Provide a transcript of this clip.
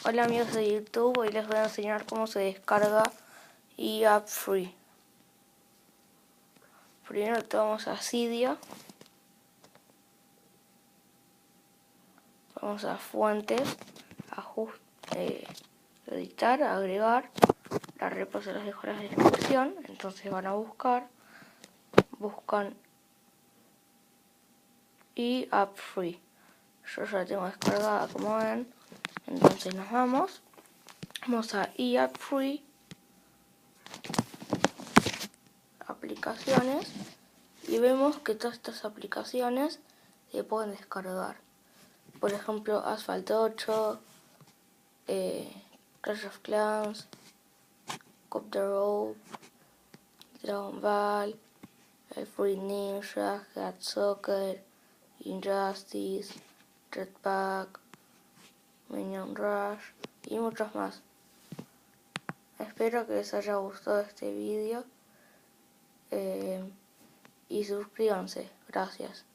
Hola amigos de YouTube, hoy les voy a enseñar cómo se descarga eApp Free. Primero vamos a Cydia, vamos a Fuentes, Ajuste, Editar, Agregar. Las repas se las dejo en la descripción, entonces van a buscan eApp Free. Yo ya la tengo descargada como ven, entonces nos vamos a eApp Free, aplicaciones, y vemos que todas estas aplicaciones se pueden descargar. Por ejemplo, Asphalt 8, Clash of Clans, Copter Rope, Dragon Ball, el Fruit Ninja, Head Soccer, Injustice, Jetpack, Minion Rush y muchos más. Espero que les haya gustado este vídeo y suscríbanse. Gracias.